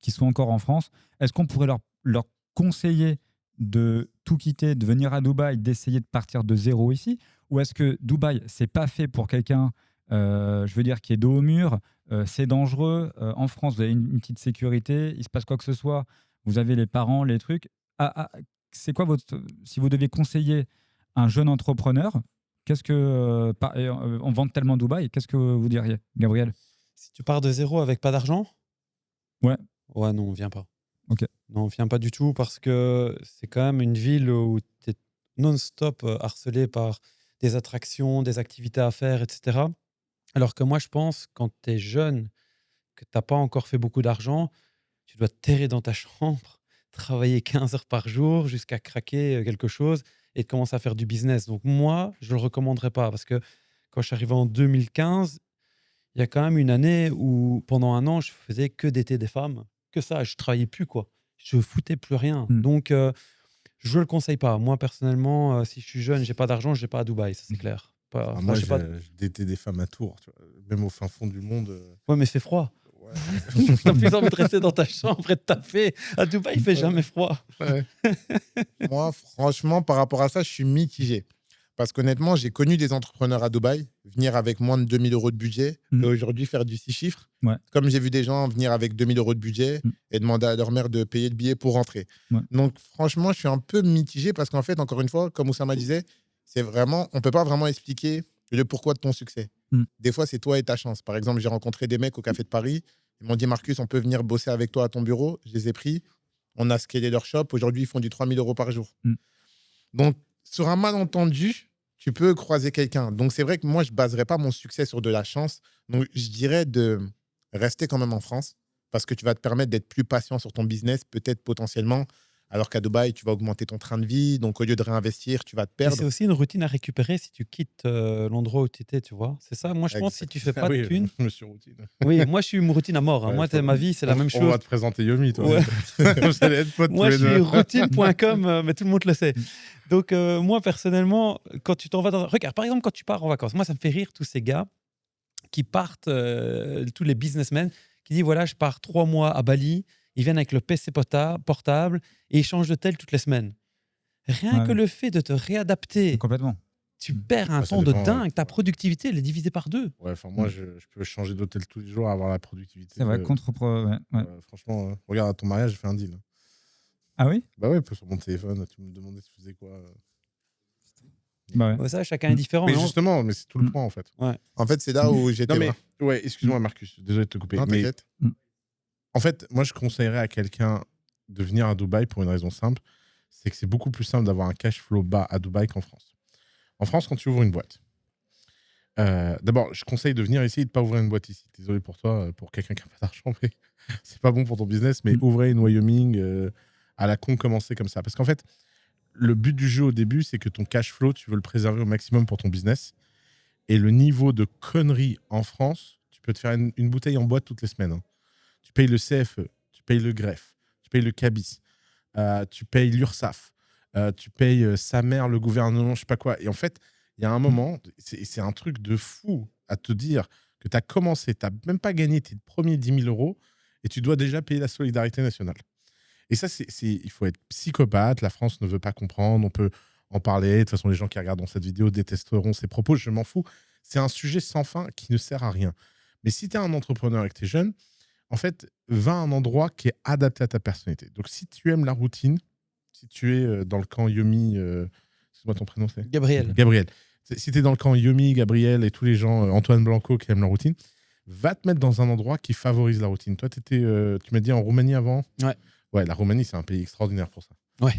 qui sont encore en France. Est-ce qu'on pourrait leur conseiller de tout quitter, de venir à Dubaï, d'essayer de partir de zéro ici? Ou est-ce que Dubaï, c'est pas fait pour quelqu'un, je veux dire, qui est dos au mur, c'est dangereux. En France, vous avez une petite sécurité, il se passe quoi que ce soit, vous avez les parents, les trucs. C'est quoi si vous deviez conseiller un jeune entrepreneur, qu'est-ce que on vend tellement Dubaï, qu'est-ce que vous diriez, Gabriel? Si tu pars de zéro avec pas d'argent? Ouais. Ouais, non, on vient pas. Ok. Non, on vient pas du tout parce que c'est quand même une ville où tu es non-stop harcelé par des attractions, des activités à faire, etc. Alors que moi, je pense, quand tu es jeune, que tu n'as pas encore fait beaucoup d'argent, tu dois te terrer dans ta chambre, travailler 15 heures par jour jusqu'à craquer quelque chose et de commencer à faire du business. Donc moi, je ne le recommanderais pas parce que quand je suis arrivé en 2015, il y a quand même une année où pendant un an, je faisais que d'été des femmes. que ça. Je travaillais plus, quoi. Je foutais plus rien. Mm. Donc, je le conseille pas. Moi, personnellement, si je suis jeune, j'ai pas d'argent, je vais pas à Dubaï, ça c'est clair. Pas, Moi, j'ai pas... je datais des femmes à Tours, tu vois. Même au fin fond du monde. Ouais, mais c'est froid. Ouais. T'as plus envie de rester dans ta chambre et de taffer. À Dubaï, il fait jamais froid. Ouais. Moi, franchement, par rapport à ça, je suis mitigé. Parce qu'honnêtement, j'ai connu des entrepreneurs à Dubaï venir avec moins de 2000 € de budget Mhm. et aujourd'hui faire du 6 chiffres. Ouais. Comme j'ai vu des gens venir avec 2000 € de budget Mhm. et demander à leur mère de payer le billet pour rentrer. Ouais. Donc, franchement, je suis un peu mitigé parce qu'en fait, encore une fois, comme Oussama disait, c'est vraiment, on ne peut pas vraiment expliquer le pourquoi de ton succès. Mhm. Des fois, c'est toi et ta chance. Par exemple, j'ai rencontré des mecs au Café de Paris. Ils m'ont dit, Marcus, on peut venir bosser avec toi à ton bureau. Je les ai pris. On a scalé leur shop. Aujourd'hui, ils font du 3000 € par jour. Mhm. Donc, sur un malentendu, tu peux croiser quelqu'un. Donc, c'est vrai que moi, je ne baserais pas mon succès sur de la chance. Donc, je dirais de rester quand même en France parce que tu vas te permettre d'être plus patient sur ton business, peut-être potentiellement. Alors qu'à Dubaï, tu vas augmenter ton train de vie. Donc, au lieu de réinvestir, tu vas te Mais perdre. c'est aussi une routine à récupérer si tu quittes l'endroit où tu étais, tu vois. C'est ça. Moi, je pense que si tu fais pas de thunes. Monsieur Routine. Oui, moi, je suis une routine à mort. Hein. Ouais, Moi, ma vie, c'est la même On va chose. te présenter Yomi, toi. Ouais. Vous allez être potes Moi, tous je les suis deux. routine.com, mais tout le monde le sait. Donc, moi, personnellement, quand tu t'en vas dans... Regarde, par exemple, quand tu pars en vacances, moi, ça me fait rire tous ces gars qui partent, tous les businessmen, qui disent, voilà, je pars 3 mois à Bali, ils viennent avec le PC portable et ils changent d'hôtel toutes les semaines. Rien Ouais, que ouais. le fait de te réadapter, Complètement. tu perds un Ah, ça temps de dépend, dingue. Ta productivité, elle est divisée par 2. Ouais, enfin, moi, je peux changer d'hôtel tous les jours, avoir la productivité. C'est vrai, de- ouais. franchement, regarde, à ton mariage, j'ai fait un deal. Ah oui? Bah ouais, sur mon téléphone, tu me demandais si tu faisais quoi. Bah ouais. Ça, chacun est différent. Mais hein. justement, mais c'est tout le Mm. point, en fait. En fait, c'est là où j'étais. Non, mais, ouais, excuse-moi, Marcus, désolé de te couper. Non, mais t'inquiète. en fait, moi, je conseillerais à quelqu'un de venir à Dubaï pour une raison simple, c'est que c'est beaucoup plus simple d'avoir un cash flow bas à Dubaï qu'en France. En France, quand tu ouvres une boîte, d'abord, je conseille de venir ici et de ne pas ouvrir une boîte ici. Désolé pour toi, pour quelqu'un qui n'a pas d'argent, mais c'est pas bon pour ton business, mais ouvrez une Wyoming à la con, commencer comme ça. Parce qu'en fait, le but du jeu au début, c'est que ton cash flow, tu veux le préserver au maximum pour ton business. Et le niveau de connerie en France, tu peux te faire une bouteille en boîte toutes les semaines. Hein. Tu payes le CFE, tu payes le greffe, tu payes le CABIS, tu payes l'URSSAF, tu payes sa mère, le gouvernement, je sais pas quoi. Et en fait, il y a un moment, c'est un truc de fou à te dire que tu as commencé, tu n'as même pas gagné tes premiers 10 000 € et tu dois déjà payer la solidarité nationale. Et ça, il faut être psychopathe. La France ne veut pas comprendre. On peut en parler. De toute façon, les gens qui regardent cette vidéo détesteront ces propos. Je m'en fous. C'est un sujet sans fin qui ne sert à rien. Mais si tu es un entrepreneur et que tu es jeune, en fait, va à un endroit qui est adapté à ta personnalité. Donc, si tu aimes la routine, si tu es dans le camp Yomi, excuse-moi, ton prénom, c'est Gabriel. Gabriel. Si tu es dans le camp Yomi, Gabriel et tous les gens, Antoine Blanco qui aiment la routine, va te mettre dans un endroit qui favorise la routine. Toi, tu m'as dit en Roumanie avant. Ouais. Ouais, la Roumanie, c'est un pays extraordinaire pour ça. Ouais.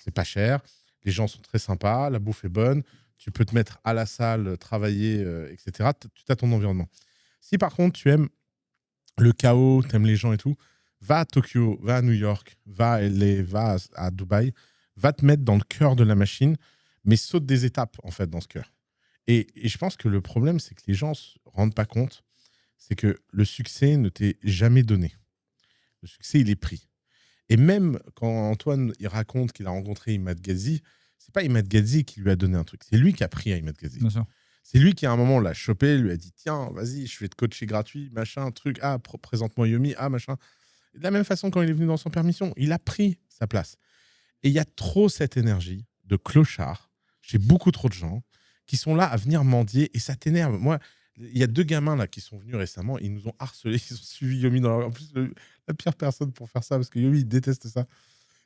C'est pas cher, les gens sont très sympas, la bouffe est bonne, tu peux te mettre à la salle, travailler, etc. Tu as ton environnement. Si par contre, tu aimes le chaos, tu aimes les gens et tout, va à Tokyo, va à New York, va à LA, va à Dubaï, va te mettre dans le cœur de la machine, mais saute des étapes, en fait, dans ce cœur. Et je pense que le problème, c'est que les gens ne se rendent pas compte, c'est que le succès ne t'est jamais donné. Le succès, il est pris. Et même quand Antoine il raconte qu'il a rencontré Imad Ghazi, c'est pas Imad Ghazi qui lui a donné un truc, c'est lui qui a pris à Imad Ghazi. Bien sûr. C'est lui qui à un moment l'a chopé, lui a dit tiens, vas-y, je vais te coacher gratuit, machin, truc, présente-moi Yomi, machin. Et de la même façon, quand il est venu dans Sans Permission, il a pris sa place. Et il y a trop cette énergie de clochard chez beaucoup trop de gens qui sont là à venir mendier et ça t'énerve. Moi, il y a 2 gamins là qui sont venus récemment, ils nous ont harcelés, ils ont suivi Yomi dans la rue. En plus, la pire personne pour faire ça, parce que Yomi, il déteste ça.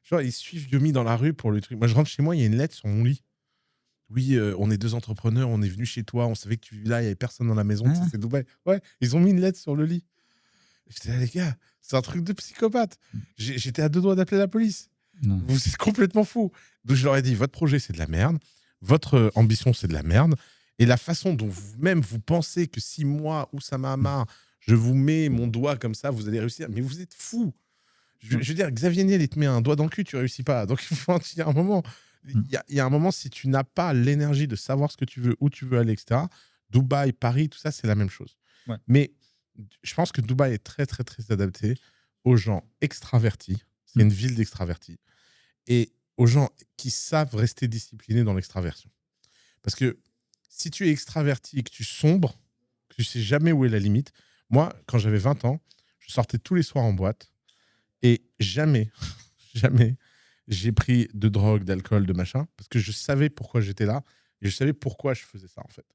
Genre, ils suivent Yomi dans la rue pour le truc. Moi, je rentre chez moi, il y a une lettre sur mon lit. Oui, on est 2 entrepreneurs, on est venus chez toi, on savait que tu vivais là, il n'y avait personne dans la maison, Ah. c'est Dubaï. Ouais, ils ont mis une lettre sur le lit. J'étais là, les gars, c'est un truc de psychopathe. J'étais à 2 doigts d'appeler la police. Non. Vous êtes complètement fous. Donc, je leur ai dit, votre projet, c'est de la merde. Votre ambition, c'est de la merde. Et la façon dont vous-même, vous pensez que si moi, Oussama Hamar, je vous mets mon doigt comme ça, vous allez réussir. Mais vous êtes fous. Je veux dire, Xavier Niel, il te met un doigt dans le cul, tu réussis pas. Donc, il y a un moment, il y a un moment, si tu n'as pas l'énergie de savoir ce que tu veux, où tu veux aller, etc., Dubaï, Paris, tout ça, c'est la même chose. Ouais. Mais je pense que Dubaï est très, très, très adapté aux gens extravertis. C'est une ville d'extravertis. Et aux gens qui savent rester disciplinés dans l'extraversion. Parce que si tu es extraverti et que tu sombres, que tu sais jamais où est la limite. Moi, quand j'avais 20 ans, je sortais tous les soirs en boîte et jamais, jamais, j'ai pris de drogue, d'alcool, de machin, parce que je savais pourquoi j'étais là et je savais pourquoi je faisais ça, en fait.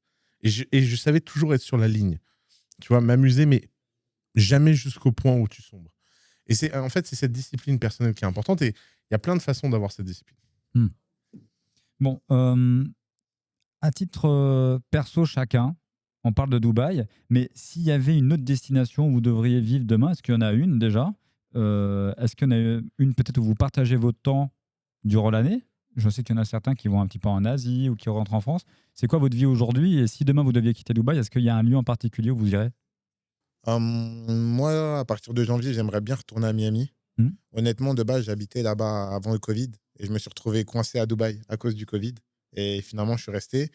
Et je savais toujours être sur la ligne. Tu vois, m'amuser, mais jamais jusqu'au point où tu sombres. Et en fait, c'est cette discipline personnelle qui est importante et il y a plein de façons d'avoir cette discipline. Bon, à titre perso, chacun, on parle de Dubaï, mais s'il y avait une autre destination où vous devriez vivre demain, est-ce qu'il y en a une déjà Est-ce qu'il y en a une peut-être où vous partagez votre temps durant l'année? Je sais qu'il y en a certains qui vont un petit peu en Asie ou qui rentrent en France. C'est quoi votre vie aujourd'hui? Et si demain vous deviez quitter Dubaï, est-ce qu'il y a un lieu en particulier où vous irez? Moi, à partir de janvier, j'aimerais bien retourner à Miami. Honnêtement, de base, j'habitais là-bas avant le Covid et je me suis retrouvé coincé à Dubaï à cause du Covid. Et finalement, je suis resté.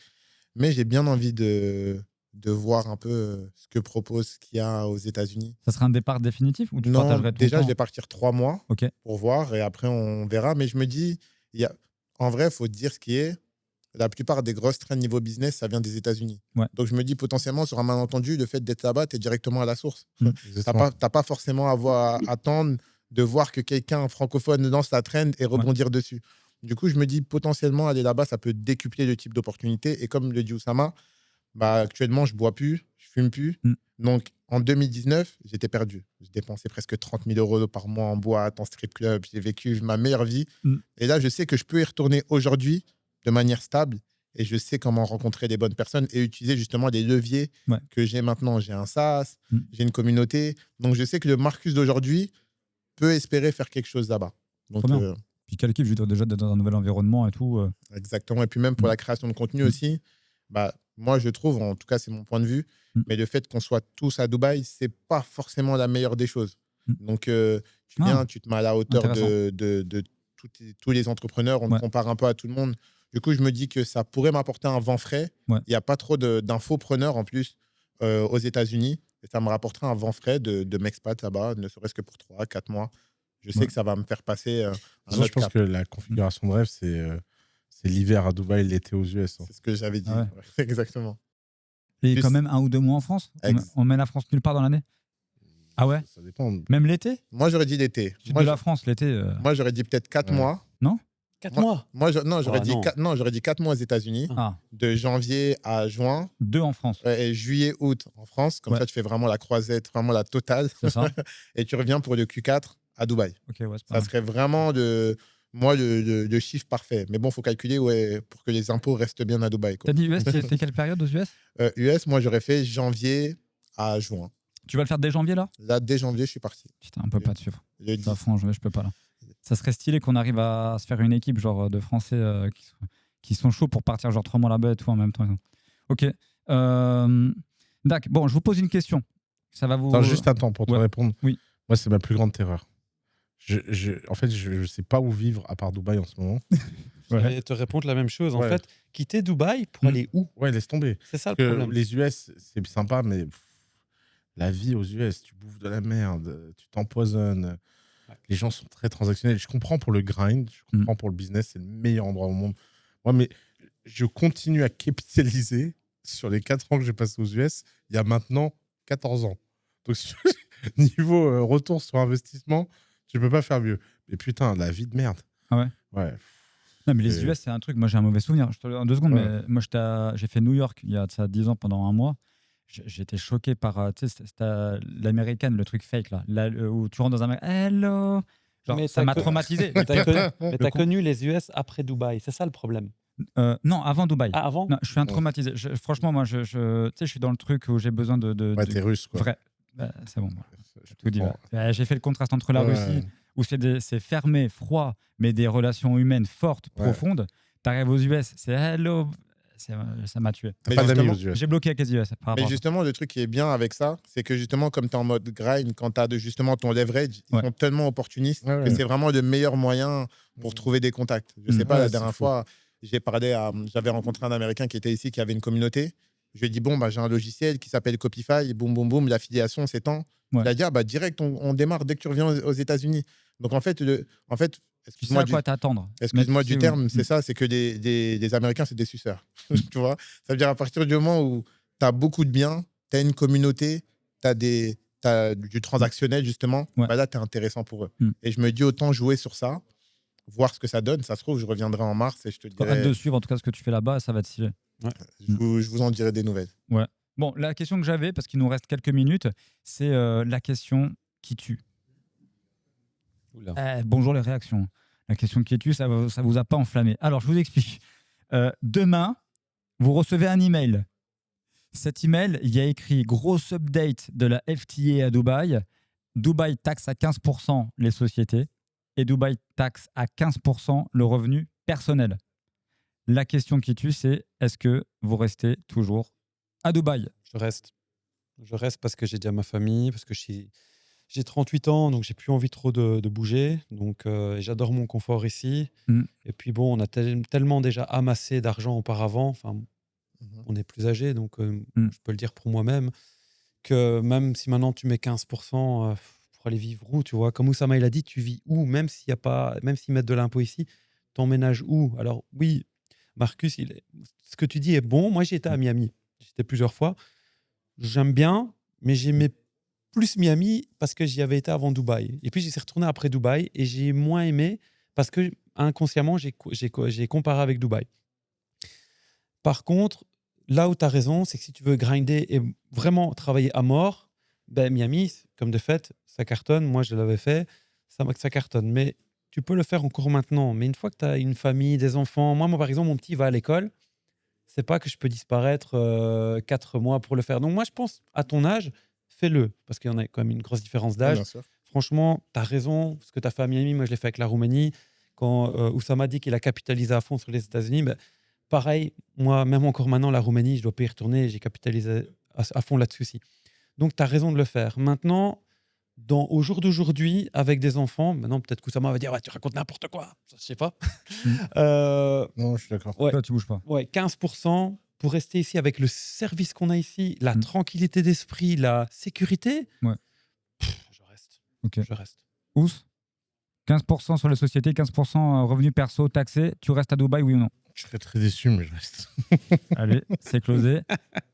Mais j'ai bien envie de voir un peu ce que propose ce qu'il y a aux États-Unis. Ça serait un départ définitif ou tu Non, partagerais ton déjà, temps? je vais partir 3 mois Ok. pour voir et après, on verra. Mais je me dis, en vrai, il faut dire ce qui est. La plupart des grosses trends niveau business, ça vient des États-Unis. Ouais. Donc, je me dis potentiellement, sur un malentendu, le fait d'être là-bas, tu es directement à la source. Exactement. T'as pas forcément à attendre de voir que quelqu'un francophone lance la trend et rebondir dessus. Du coup, je me dis potentiellement, aller là-bas, ça peut décupler le type d'opportunité. Et comme le dit Oussama, actuellement, je bois plus, je fume plus. Donc, en 2019, j'étais perdu. J'ai dépensé presque 30 000 euros par mois en boîte, en strip club. J'ai vécu ma meilleure vie. Et là, je sais que je peux y retourner aujourd'hui de manière stable et je sais comment rencontrer des bonnes personnes et utiliser justement les leviers que j'ai maintenant. J'ai un SaaS, j'ai une communauté. Donc, je sais que le Marcus d'aujourd'hui peut espérer faire quelque chose là-bas. Donc, puis quelle équipe, je veux dire, déjà d'être dans un nouvel environnement et tout. Exactement. Et puis même pour la création de contenu aussi, moi, je trouve, en tout cas, c'est mon point de vue, mais le fait qu'on soit tous à Dubaï, c'est pas forcément la meilleure des choses. Donc, tu viens, tu te mets à la hauteur de tous les entrepreneurs, on te compare un peu à tout le monde. Du coup, je me dis que ça pourrait m'apporter un vent frais. Il n'y a pas trop d'infopreneurs en plus aux États-Unis. Et ça me rapporterait un vent frais de m'expat là-bas, ne serait-ce que pour 3-4 mois. Je sais que ça va me faire passer un autre je pense cap. que la configuration de rêve, c'est l'hiver à Dubaï, l'été aux US. C'est ce que j'avais dit. Exactement. Et quand même 1 ou 2 mois en France? On met la France nulle part dans l'année? Ah ouais? Ça dépend. Même l'été? Moi, j'aurais dit l'été. Sud de la France, l'été. Moi, j'aurais dit peut-être 4 mois. Non? 4 mois? Non, j'aurais dit 4 mois aux États-Unis, de janvier à juin. 2 en France. Et juillet, août en France. Comme ça, tu fais vraiment la croisette, vraiment la totale. C'est ça. Et tu reviens pour le Q4 à Dubaï. Ça serait vraiment le chiffre parfait. Mais bon, il faut calculer pour que les impôts restent bien à Dubaï. T'as dit US, t'es quelle période aux US? US, moi, j'aurais fait janvier à juin. Tu vas le faire dès janvier, là? Là, dès janvier, je suis parti. Putain, on peut pas te suivre. Ça, franchement, je peux pas, là. Ça serait stylé qu'on arrive à se faire une équipe genre de Français qui sont chauds pour partir genre 3 mois là-bas et tout en même temps. Ok. Dac, bon, je vous pose une question. Ça va vous... Attends, juste un temps pour te répondre. Oui. Moi, c'est ma plus grande terreur. En fait, je ne sais pas où vivre à part Dubaï en ce moment. Je vais te répondre la même chose. En fait, quitter Dubaï pour aller où? Ouais, laisse tomber. C'est ça le problème. Les US, c'est sympa, mais la vie aux US, tu bouffes de la merde, tu t'empoisonnes. Les gens sont très transactionnels. Je comprends pour le grind, je comprends pour le business, c'est le meilleur endroit au monde. Moi, mais je continue à capitaliser sur les 4 ans que j'ai passés aux US, il y a maintenant 14 ans. Donc, niveau retour sur investissement, tu peux pas faire mieux. Mais putain, la vie de merde. Ah ouais? Ouais. Non, mais les US, c'est un truc. Moi, j'ai un mauvais souvenir. Je te le dis en 2 secondes, mais moi, j'ai fait New York il y a ça 10 ans pendant 1 mois. J'étais choqué par l'américaine, le truc fake, là où tu rentres dans un... Hello! Genre, mais ça m'a traumatisé. Mais t'as connu les US après Dubaï, c'est ça le problème? Non, avant Dubaï. Ah, avant? Non, je suis un traumatisé. Franchement, moi, je suis dans le truc où j'ai besoin de t'es russe, quoi. Vrai. C'est bon, tout dit. J'ai fait le contraste entre la Russie, où c'est fermé, froid, mais des relations humaines fortes, profondes. T'arrives aux US, c'est hello... Ça m'a tué. T'as pas d'amis aux US. J'ai bloqué avec les US. Mais justement, le truc qui est bien avec ça, c'est que justement, comme tu es en mode grind, quand tu as justement ton leverage, ils sont tellement opportunistes que c'est vraiment le meilleur moyen pour trouver des contacts. Je sais pas, la dernière fois, j'avais rencontré un Américain qui était ici, qui avait une communauté. Je lui ai dit, bon, bah, j'ai un logiciel qui s'appelle Copify, boum, boum, boum, l'affiliation s'étend. Ouais. Il a dit, ah, bah, direct, on démarre dès que tu reviens aux États-Unis. Donc, en fait, Tu sais excuse-moi à quoi t'attendre. excuse-moi Mais tu du sais où. terme, c'est ça, c'est que les Américains, c'est des suceurs. Tu vois? Ça veut dire à partir du moment où tu as beaucoup de biens, tu as une communauté, tu as du transactionnel, justement, Ouais. bah là, tu es intéressant pour eux. Mm. Et je me dis, autant jouer sur ça, voir ce que ça donne. Ça se trouve, je reviendrai en mars et je te Hâte dirai, de suivre en tout cas ce que tu fais là-bas, ça va être stylé. je vous en dirai des nouvelles. Bon, la question que j'avais, parce qu'il nous reste quelques minutes, c'est la question qui tue. Oula. Bonjour les réactions. La question qui tue, ça vous a pas enflammé. Alors, je vous explique. Demain, vous recevez un email. Cet email, il y a écrit grosse update de la FTA à Dubaï. Dubaï taxe à 15% les sociétés et Dubaï taxe à 15% le revenu personnel. La question qui tue, c'est est-ce que vous restez toujours à Dubaï? Je reste. Je reste parce que j'ai déjà ma famille, parce que j'ai 38 ans, donc j'ai plus envie trop de bouger. Donc j'adore mon confort ici. Mm. Et puis bon, on a tellement déjà amassé d'argent auparavant. Enfin, on est plus âgé, donc je peux le dire pour moi-même, que même si maintenant tu mets 15% pour aller vivre où, tu vois, comme Oussama il a dit, tu vis où, même s'il y a pas, même s'ils mettent de l'impôt ici, t'emménages où? Alors oui, Marcus, ce que tu dis est bon. Moi, j'y étais à Miami. J'étais plusieurs fois. J'aime bien, mais j'aimais plus Miami parce que j'y avais été avant Dubaï. Et puis, j'y suis retourné après Dubaï et j'ai moins aimé parce que inconsciemment, j'ai comparé avec Dubaï. Par contre, là où tu as raison, c'est que si tu veux grinder et vraiment travailler à mort, ben Miami, comme de fait, ça cartonne. Moi, je l'avais fait, ça cartonne. Mais tu peux le faire encore maintenant. Mais une fois que tu as une famille, des enfants, moi, par exemple, mon petit va à l'école, c'est pas que je peux disparaître 4 mois pour le faire. Donc moi, je pense, à ton âge, fais-le. Parce qu'il y en a quand même une grosse différence Oui, d'âge. bien sûr. Franchement, tu as raison. Ce que tu as fait à Miami, moi, je l'ai fait avec la Roumanie. Quand Oussama dit qu'il a capitalisé à fond sur les États-Unis, ben, pareil, moi, même encore maintenant, la Roumanie, je dois pas y retourner. J'ai capitalisé à fond là-dessus aussi. Donc, tu as raison de le faire. Maintenant, au jour d'aujourd'hui, avec des enfants, maintenant, peut-être qu'Oussama va dire ouais, tu racontes n'importe quoi. Ça, je sais pas. Non, je suis d'accord. Ouais. Toi, tu bouges pas. Ouais, 15% pour rester ici avec le service qu'on a ici, la tranquillité d'esprit, la sécurité. Ouais. Je reste. Ok. Je reste. Ous 15% sur les sociétés, 15% revenus perso taxés. Tu restes à Dubaï, oui ou non? Je serais très déçu, mais je reste. Allez, c'est closé.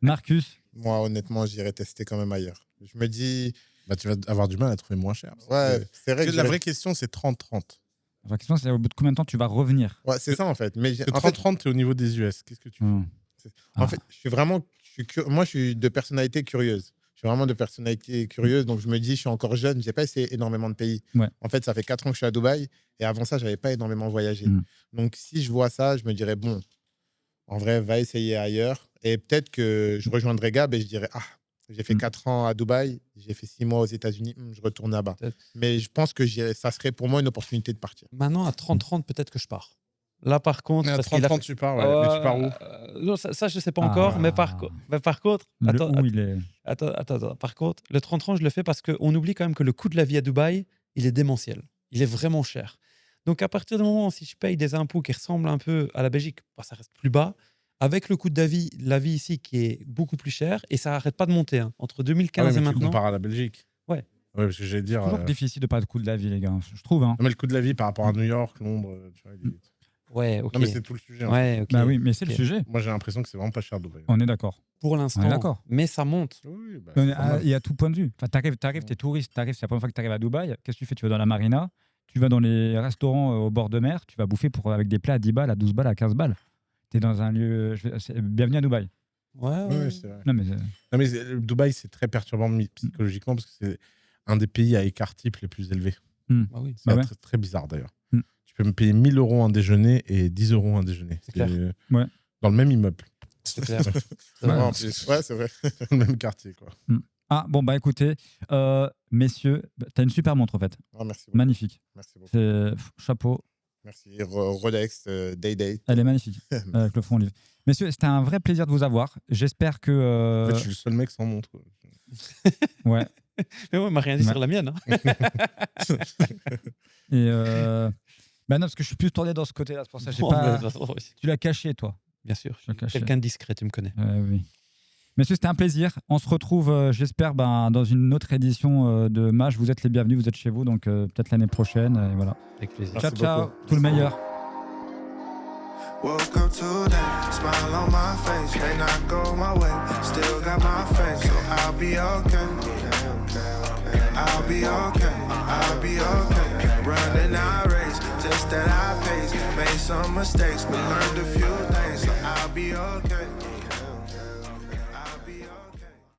Marcus? Moi, honnêtement, j'irai tester quand même ailleurs. Je me dis, Bah, tu vas avoir du mal à trouver moins cher. ouais, c'est vrai Parce que que la vraie question, c'est 30-30. La question, c'est au bout de combien de temps tu vas revenir? Ouais, c'est ça en fait. Mais Le en fait, 30-30, tu es au niveau des US. Qu'est-ce que tu fais en fait, je suis vraiment, moi, je suis de personnalité curieuse. Je suis vraiment de personnalité curieuse, donc je me dis, je suis encore jeune, j'ai pas essayé énormément de pays. Ouais. En fait, ça fait 4 ans que je suis à Dubaï, et avant ça, j'avais pas énormément voyagé. Mm. Donc, si je vois ça, je me dirais, bon, en vrai, va essayer ailleurs. Et peut-être que je rejoindrai Gab et je dirais, ah, j'ai fait 4 ans à Dubaï, j'ai fait 6 mois aux États-Unis, je retourne là-bas. Peut-être. Mais je pense que ça serait pour moi une opportunité de partir. Maintenant, à 30-30, peut-être que je pars. Là, par contre. À parce qu'il a 30-30, fait- tu pars, ouais. Mais tu pars où Non, ça, je sais pas encore. Mais par contre. Le Attends, où il est. attends. Par contre, le 30-30, je le fais parce qu'on oublie quand même que le coût de la vie à Dubaï, il est démentiel. Il est vraiment cher. Donc, à partir du moment où si je paye des impôts qui ressemblent un peu à la Belgique, bah, ça reste plus bas. Avec le coût de la vie ici qui est beaucoup plus cher, et ça n'arrête pas de monter. Hein. Entre 2015 Ah ouais, mais et tu maintenant. compares à la Belgique. Ouais. Ouais, parce que j'allais dire. C'est toujours difficile de parler de coût de la vie, les gars. Je trouve. Hein. Non, mais le coût de la vie par rapport à New York, Londres, tu vois, il est- Ouais, ok. Non, mais c'est tout le sujet. en Ouais, ok. Bah oui, mais c'est le Ok. sujet. fait. Moi, j'ai l'impression que c'est vraiment pas cher Dubaï. On est d'accord. Pour On est l'instant. d'accord. Mais ça monte. Oui, bah, On est c'est pas mal. Il y a tout point de vue. Enfin, t'arrives, t'es touriste, c'est la première fois que tu arrives à Dubaï. Qu'est-ce que tu fais? Tu vas dans la marina, tu vas dans les restaurants au bord de mer, tu vas bouffer avec des plats à 10 balles, à 12 balles, à 15 balles. Tu es dans un lieu. Bienvenue à Dubaï. Ouais. Ouais, c'est vrai. Non, mais, Non, mais Dubaï, c'est très perturbant psychologiquement parce que c'est un des pays à écart type les plus élevés. Bah oui. C'est ouais. très, très bizarre d'ailleurs. Mm. Tu peux me payer 1 000 € un déjeuner et 10 € un déjeuner. C'est clair. Ouais. Dans le même immeuble, C'est clair. C'est Ouais, vrai. en plus. Ouais, c'est vrai. dans le même quartier. Quoi. Ah, bon, bah écoutez, messieurs, t'as une super montre en fait. Ah, merci beaucoup. Magnifique. Merci beaucoup. Chapeau. Merci. Rolex, Day-Day. Elle est magnifique. Avec le fond livre. Messieurs, c'était un vrai plaisir de vous avoir. J'espère que. En fait, je suis le seul mec sans montre. quoi. Ouais. Mais ouais, m'a rien dit Ouais. sur la mienne. Hein. Et. Bah non, parce que je suis plus tourné dans ce côté-là. C'est pour ça que j'ai Bon, pas. mais de toute façon, oui. Tu l'as caché, toi. Bien sûr. Je Le suis cachet. quelqu'un de discret, tu me connais. Oui. Messieurs, c'était un plaisir. On se retrouve, j'espère, dans une autre édition de Match. Vous êtes les bienvenus, vous êtes chez vous, donc peut-être l'année prochaine. Et voilà. Avec plaisir. Merci Ciao, beaucoup. tout le meilleur. Woke up today, smile on my face, may not go my way, still got my faith, so I'll be okay. I'll be okay, I'll be okay. Running our race, just at our pace, made some mistakes, but learned a few things, so I'll be okay.